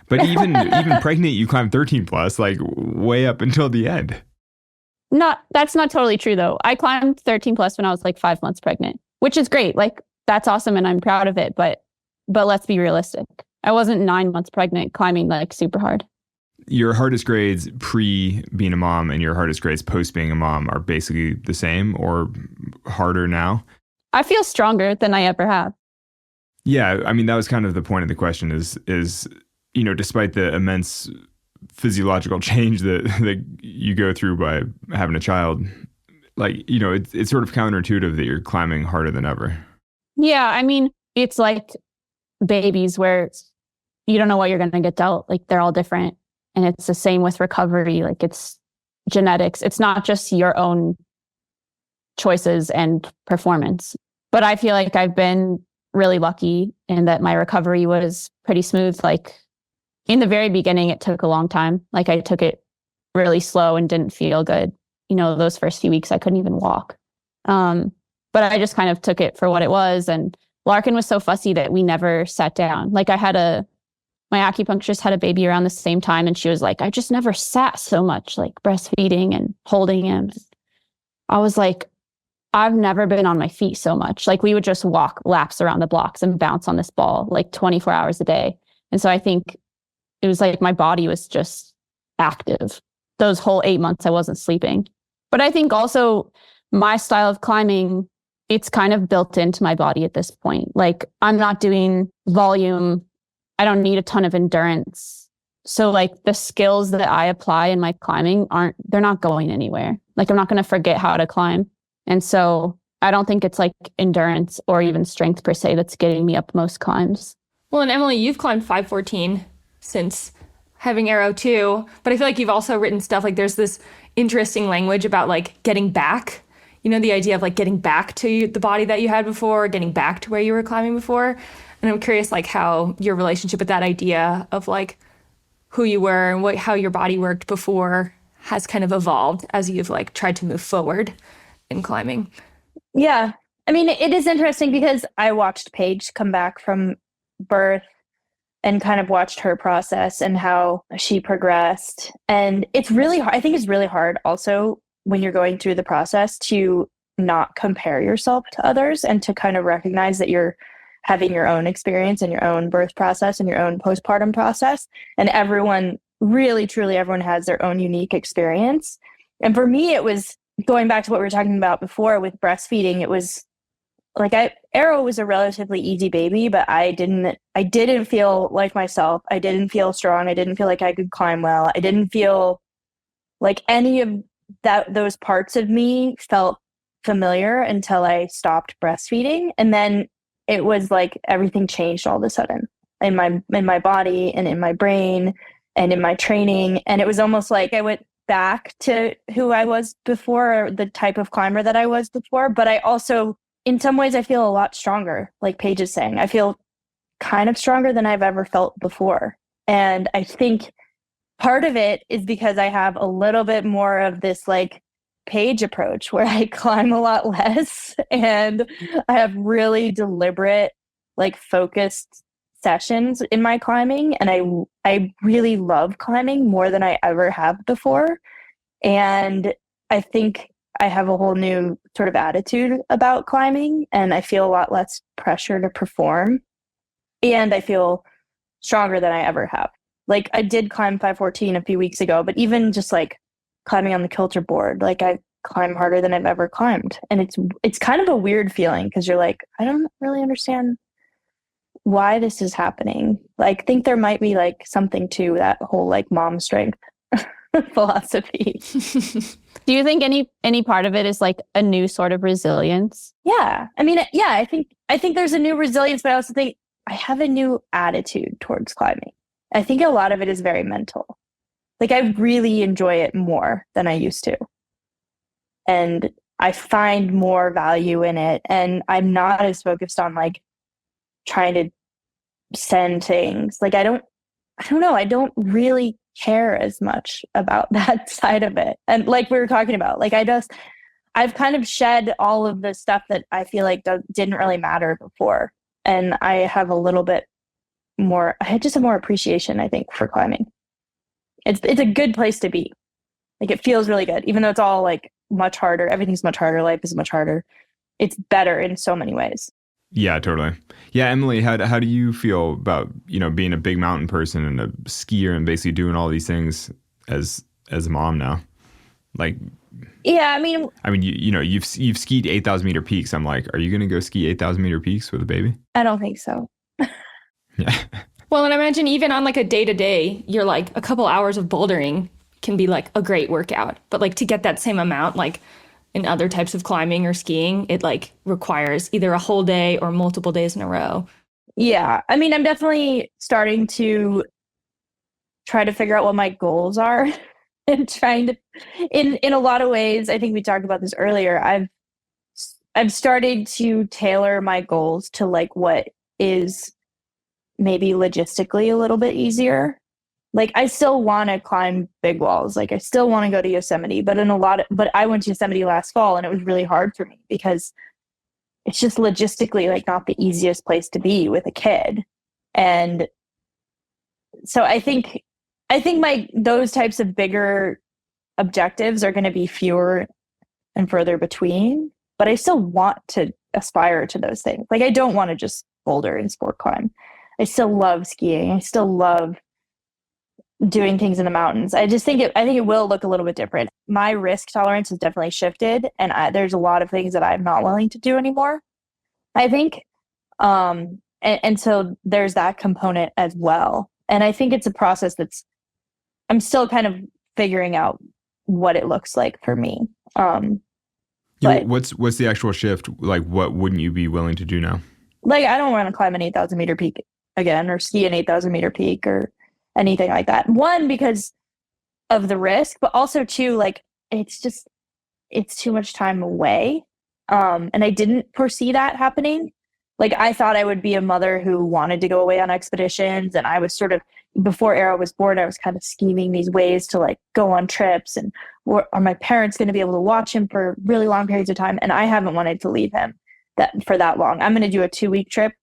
[SPEAKER 1] But even pregnant, you climbed 13 plus, like way up until the end.
[SPEAKER 3] That's not totally true though. I climbed 13 plus when I was like 5 months pregnant, which is great. Like that's awesome and I'm proud of it. But let's be realistic. I wasn't 9 months pregnant climbing like super hard.
[SPEAKER 1] Your hardest grades pre being a mom and your hardest grades post being a mom are basically the same or harder now?
[SPEAKER 3] I feel stronger than I ever have.
[SPEAKER 1] Yeah, I mean, that was kind of the point of the question is, you know, despite the immense physiological change that you go through by having a child, like, you know, it's sort of counterintuitive that you're climbing harder than ever. Yeah,
[SPEAKER 3] I mean, it's like babies where you don't know what you're going to get dealt. Like they're all different. And it's the same with recovery. Like it's genetics. It's not just your own choices and performance. But I feel like I've been really lucky in that my recovery was pretty smooth. Like in the very beginning, it took a long time. Like I took it really slow and didn't feel good. You know, those first few weeks, I couldn't even walk. But I just kind of took it for what it was. And Larkin was so fussy that we never sat down. Like my acupuncturist had a baby around the same time. And she was like, I just never sat so much, like breastfeeding and holding him. I was like, I've never been on my feet so much. Like we would just walk laps around the blocks and bounce on this ball like 24 hours a day. And so I think it it was like my body was just active. Those whole 8 months I wasn't sleeping. But I think also my style of climbing, it's kind of built into my body at this point. Like I'm not doing volume. I don't need a ton of endurance. So like the skills that I apply in my climbing they're not going anywhere. Like I'm not going to forget how to climb. And so I don't think it's like endurance or even strength per se that's getting me up most climbs.
[SPEAKER 5] Well, and Emily, you've climbed 514 since having Arrow too, but I feel like you've also written stuff like there's this interesting language about like getting back, you know, the idea of like getting back to the body that you had before, getting back to where you were climbing before. And I'm curious like how your relationship with that idea of like who you were and how your body worked before has kind of evolved as you've like tried to move forward in climbing.
[SPEAKER 4] Yeah. I mean, it is interesting because I watched Paige come back from birth and kind of watched her process and how she progressed. And it's really hard. I think it's really hard also when you're going through the process to not compare yourself to others and to kind of recognize that you're having your own experience and your own birth process and your own postpartum process. And everyone, really, truly, everyone has their own unique experience. And for me, it was going back to what we were talking about before with breastfeeding. It was like Arrow was a relatively easy baby, but I didn't feel like myself. I didn't feel strong. I didn't feel like I could climb well. I didn't feel like any of those parts of me felt familiar until I stopped breastfeeding. And then it was like everything changed all of a sudden in my body and in my brain and in my training. And it was almost like I went back to who I was before, or the type of climber that I was before. But I also, in some ways, I feel a lot stronger, like Paige is saying. I feel kind of stronger than I've ever felt before. And I think part of it is because I have a little bit more of this like Paige approach where I climb a lot less and I have really deliberate, like focused sessions in my climbing. And I really love climbing more than I ever have before. And I think I have a whole new sort of attitude about climbing, and I feel a lot less pressure to perform. And I feel stronger than I ever have. Like I did climb 514 a few weeks ago, but even just like climbing on the kilter board, like I climb harder than I've ever climbed. And it's kind of a weird feeling because you're like, I don't really understand why this is happening. Like, I think there might be like something to that whole like mom strength philosophy.
[SPEAKER 3] Do you think any part of it is like a new sort of resilience?
[SPEAKER 4] Yeah. I mean, yeah, I think there's a new resilience, but I also think I have a new attitude towards climbing. I think a lot of it is very mental. Like I really enjoy it more than I used to. And I find more value in it. And I'm not as focused on like trying to send things. Like I don't know. I don't really care as much about that side of it. And like we were talking about, like I've kind of shed all of the stuff that I feel like didn't really matter before. And I have a little bit more, I just have more appreciation, I think, for climbing. It's a good place to be. Like it feels really good, even though it's all like much harder. Everything's much harder. Life is much harder. It's better in so many ways.
[SPEAKER 1] Yeah, totally. Yeah, Emily, how do you feel about, being a big mountain person and a skier and basically doing all these things as a mom now? Like,
[SPEAKER 4] yeah, I mean,
[SPEAKER 1] you've skied 8,000 meter peaks. I'm like, are you going to go ski 8,000 meter peaks with a baby?
[SPEAKER 4] I don't think so.
[SPEAKER 1] Yeah.
[SPEAKER 5] Well, and I imagine even on like a day-to-day, you're like a couple hours of bouldering can be like a great workout. But like to get that same amount, like in other types of climbing or skiing, it like requires either a whole day or multiple days in a row.
[SPEAKER 4] Yeah. I mean, I'm definitely starting to try to figure out what my goals are and trying to, in a lot of ways, I think we talked about this earlier, I've started to tailor my goals to like what is maybe logistically a little bit easier. Like I still want to climb big walls. Like I still want to go to Yosemite, but I went to Yosemite last fall and it was really hard for me because it's just logistically like not the easiest place to be with a kid. And so I think those types of bigger objectives are going to be fewer and further between, but I still want to aspire to those things. Like I don't want to just boulder and sport climb. I still love skiing. I still love doing things in the mountains. I think it will look a little bit different. My risk tolerance has definitely shifted, and there's a lot of things that I'm not willing to do anymore, I think. And so there's that component as well. And I think it's a process I'm still kind of figuring out what it looks like for me.
[SPEAKER 1] Yeah, what's the actual shift? Like, what wouldn't you be willing to do now?
[SPEAKER 4] Like, I don't want to climb an 8,000 meter peak again, or ski an 8,000 meter peak, or anything like that. One, because of the risk, but also two, like, it's too much time away. And I didn't foresee that happening. Like, I thought I would be a mother who wanted to go away on expeditions. And I was sort of, before Arrow was born, I was kind of scheming these ways to like go on trips, and are my parents going to be able to watch him for really long periods of time? And I haven't wanted to leave him for that long. I'm going to do a 2-week trip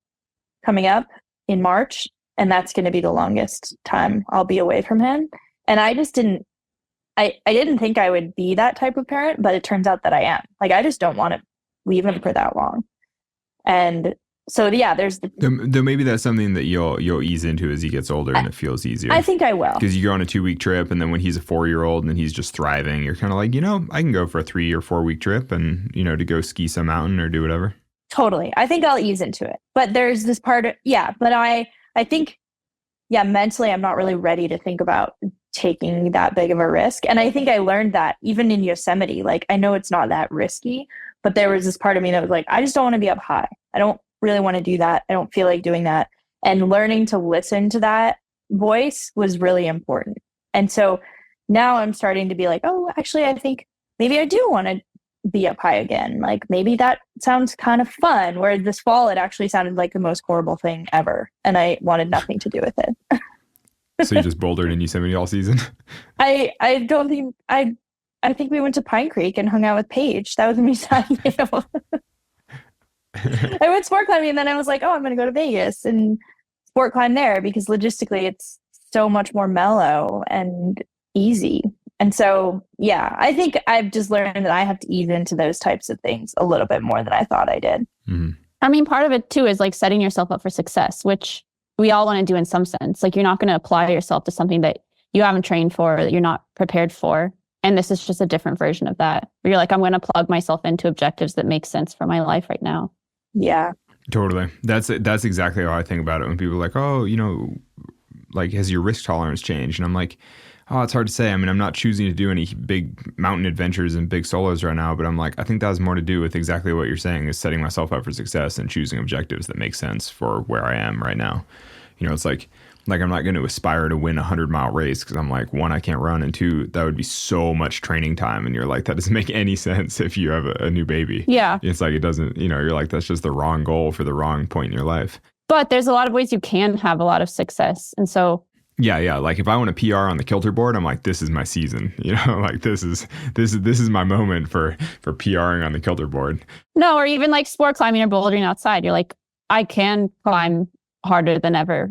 [SPEAKER 4] coming up in March, and that's going to be the longest time I'll be away from him. And I just didn't think I would be that type of parent, but it turns out that I am. Like, I just don't want to leave him for that long. And so, yeah,
[SPEAKER 1] though maybe that's something that you'll ease into as he gets older, and it feels easier.
[SPEAKER 4] I think I will.
[SPEAKER 1] Because you go on a 2-week trip, and then when he's a 4-year-old and he's just thriving, you're kind of like, I can go for a 3 or 4 week trip and, to go ski some mountain or do whatever.
[SPEAKER 4] Totally. I think I'll ease into it. But there's this part but I think, mentally I'm not really ready to think about taking that big of a risk. And I think I learned that even in Yosemite. Like, I know it's not that risky, but there was this part of me that was like, I just don't want to be up high. I don't really want to do that. I don't feel like doing that. And learning to listen to that voice was really important. And so now I'm starting to be like, oh, actually, I think maybe I do want to be up high again. Like, maybe that sounds kind of fun. Where this fall, it actually sounded like the most horrible thing ever. And I wanted nothing to do with it.
[SPEAKER 1] So you just bouldered in Yosemite all season?
[SPEAKER 4] I don't think, I think we went to Pine Creek and hung out with Paige. That was me signing. I went sport climbing, and then I was like, oh, I'm going to go to Vegas and sport climb there, because logistically it's so much more mellow and easy. And so, yeah, I think I've just learned that I have to ease into those types of things a little bit more than I thought I did.
[SPEAKER 1] Mm-hmm.
[SPEAKER 3] I mean, part of it too is like setting yourself up for success, which we all want to do in some sense. Like, you're not going to apply yourself to something that you haven't trained for, that you're not prepared for. And this is just a different version of that, where you're like, I'm going to plug myself into objectives that make sense for my life right now.
[SPEAKER 4] Yeah.
[SPEAKER 1] Totally. That's exactly how I think about it when people are like, oh, like, has your risk tolerance changed? And I'm like, oh, it's hard to say. I mean, I'm not choosing to do any big mountain adventures and big solos right now, but I'm like, I think that has more to do with exactly what you're saying, is setting myself up for success and choosing objectives that make sense for where I am right now. It's like I'm not going to aspire to win a 100-mile race, because I'm like, one, I can't run, and two, that would be so much training time. And you're like, that doesn't make any sense if you have a new baby.
[SPEAKER 3] Yeah.
[SPEAKER 1] It's like, it doesn't, you're like, that's just the wrong goal for the wrong point in your life.
[SPEAKER 3] But there's a lot of ways you can have a lot of success. And so,
[SPEAKER 1] yeah. Like, if I want to PR on the kilter board, I'm like, this is my season. Like, this is my moment for PRing on the kilter board.
[SPEAKER 3] No, or even like sport climbing or bouldering outside. You're like, I can climb harder than ever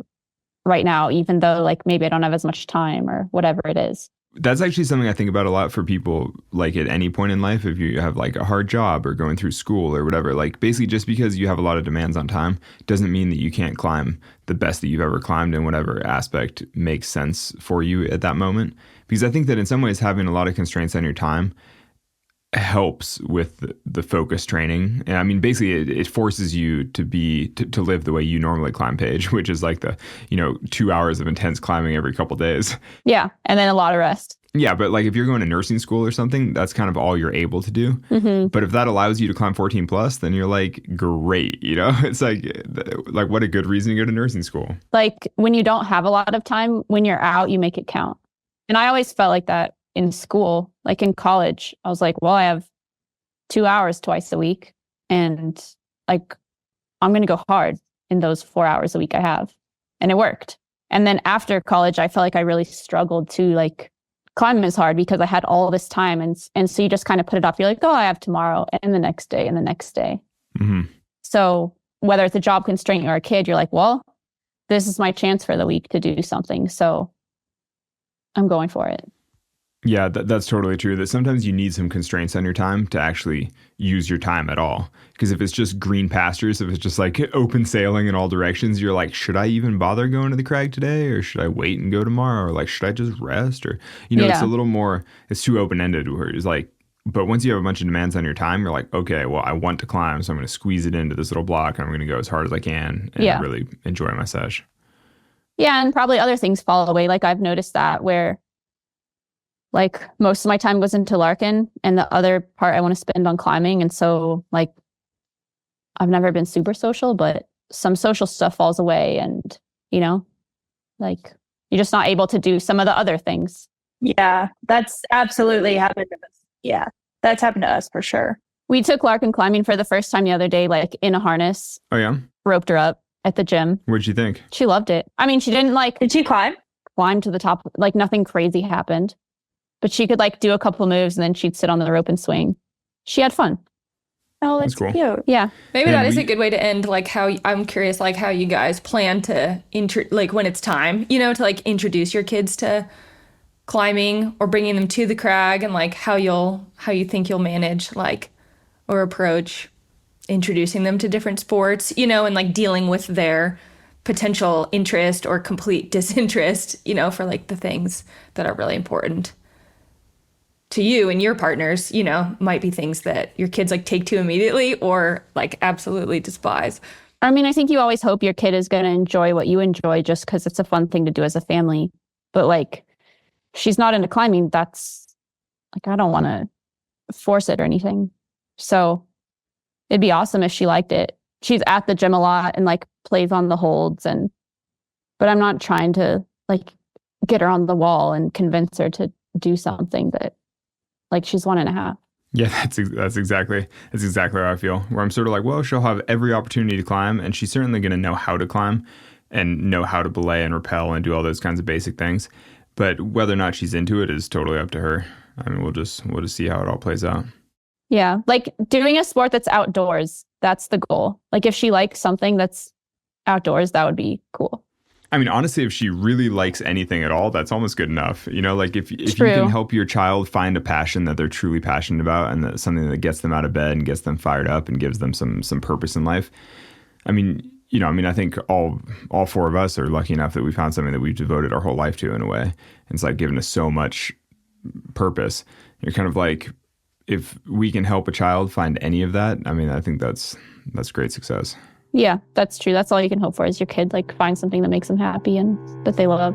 [SPEAKER 3] right now, even though like maybe I don't have as much time or whatever it is.
[SPEAKER 1] That's actually something I think about a lot for people, like, at any point in life. If you have like a hard job or going through school or whatever, like, basically just because you have a lot of demands on time doesn't mean that you can't climb the best that you've ever climbed in whatever aspect makes sense for you at that moment. Because I think that in some ways having a lot of constraints on your time helps with the focus training. And I mean, basically it forces you to live the way you normally climb, Paige, which is like the 2 hours of intense climbing every couple days.
[SPEAKER 3] Yeah, and then a lot of rest.
[SPEAKER 1] Yeah, but like if you're going to nursing school or something, that's kind of all you're able to do.
[SPEAKER 3] Mm-hmm.
[SPEAKER 1] But if that allows you to climb 14 plus, then you're like, great. It's like what a good reason to go to nursing school.
[SPEAKER 3] Like, when you don't have a lot of time, when you're out, you make it count. And I always felt like that in school. Like in college, I was like, well, I have 2 hours twice a week, and like, I'm going to go hard in those 4 hours a week I have. And it worked. And then after college, I felt like I really struggled to like climb as hard, because I had all this time. And so you just kind of put it off. You're like, oh, I have tomorrow and the next day and the next day.
[SPEAKER 1] Mm-hmm.
[SPEAKER 3] So whether it's a job constraint or a kid, you're like, well, this is my chance for the week to do something. So I'm going for it.
[SPEAKER 1] Yeah, that's totally true. That sometimes you need some constraints on your time to actually use your time at all. Because if it's just green pastures, if it's just like open sailing in all directions, you're like, should I even bother going to the Crag today? Or should I wait and go tomorrow? Or like, should I just rest? Or, it's a little more, it's too open-ended where it's like, but once you have a bunch of demands on your time, you're like, okay, well, I want to climb, so I'm going to squeeze it into this little block. And I'm going to go as hard as I can and really enjoy my sesh.
[SPEAKER 3] Yeah, and probably other things fall away. Like I've noticed that where like most of my time goes into Larkin and the other part I want to spend on climbing. And so like I've never been super social, but some social stuff falls away and, like you're just not able to do some of the other things.
[SPEAKER 4] Yeah, that's absolutely happened to us. Yeah, that's happened to us for sure.
[SPEAKER 3] We took Larkin climbing for the first time the other day, like in a harness.
[SPEAKER 1] Oh, yeah?
[SPEAKER 3] Roped her up at the gym.
[SPEAKER 1] What'd you think?
[SPEAKER 3] She loved it. I mean, she didn't
[SPEAKER 4] Did she climb
[SPEAKER 3] to the top, like nothing crazy happened. But she could like do a couple moves and then she'd sit on the rope and swing. She had fun.
[SPEAKER 4] Oh, that's
[SPEAKER 1] cool.
[SPEAKER 4] Cute.
[SPEAKER 3] Yeah.
[SPEAKER 5] Maybe that is a good way to end. Like I'm curious, like how you guys plan to like when it's time, to like introduce your kids to climbing or bringing them to the Crag, and like how you think you'll manage like or approach introducing them to different sports, and like dealing with their potential interest or complete disinterest, for like the things that are really important to you and your partners, might be things that your kids like take to immediately or like absolutely despise.
[SPEAKER 3] I mean, I think you always hope your kid is going to enjoy what you enjoy just because it's a fun thing to do as a family. But like, she's not into climbing. That's like, I don't want to force it or anything. So it'd be awesome if she liked it. She's at the gym a lot and like plays on the holds but I'm not trying to like get her on the wall and convince her to do something that like she's 1.5.
[SPEAKER 1] Yeah, that's exactly how I feel. Where I'm sort of like, well, she'll have every opportunity to climb, and she's certainly going to know how to climb and know how to belay and rappel and do all those kinds of basic things. But whether or not she's into it is totally up to her. I mean, we'll just see how it all plays out.
[SPEAKER 3] Yeah, like doing a sport that's outdoors, that's the goal. Like if she likes something that's outdoors, that would be cool.
[SPEAKER 1] I mean, honestly, if she really likes anything at all, that's almost good enough. Like if you
[SPEAKER 3] True.
[SPEAKER 1] can help your child find a passion that they're truly passionate about and that's something that gets them out of bed and gets them fired up and gives them some purpose in life. I mean, I think all four of us are lucky enough that we found something that we've devoted our whole life to in a way. And it's like given us so much purpose. You're kind of like, if we can help a child find any of that, I mean, I think that's great success.
[SPEAKER 3] Yeah, that's true. That's all you can hope for is your kid like find something that makes them happy and that they love.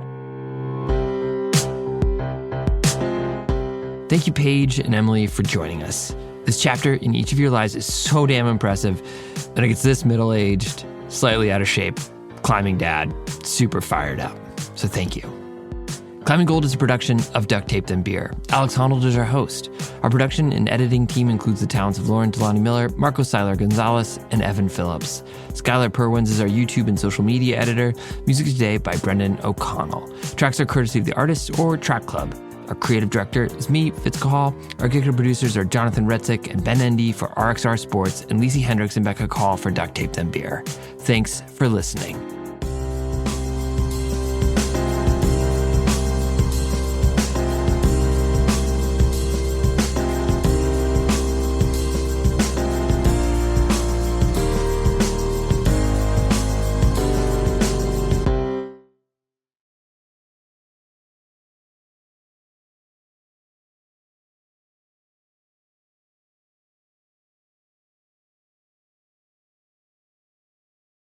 [SPEAKER 2] Thank you, Paige and Emily, for joining us. This chapter in each of your lives is so damn impressive. And it gets this middle-aged, slightly out of shape, climbing dad, super fired up. So thank you. Climbing Gold is a production of Duct Tape Then Beer. Alex Honnold is our host. Our production and editing team includes the talents of Lauren Delani Miller, Marco Seiler Gonzalez, and Evan Phillips. Skylar Perwins is our YouTube and social media editor. Music today by Brendan O'Connell. Tracks are courtesy of the artist or Track Club. Our creative director is me, Fitz Cahal. Our executive producers are Jonathan Retzik and Ben Endy for RXR Sports and Lacey Hendricks and Becca Call for Duct Tape Then Beer. Thanks for listening.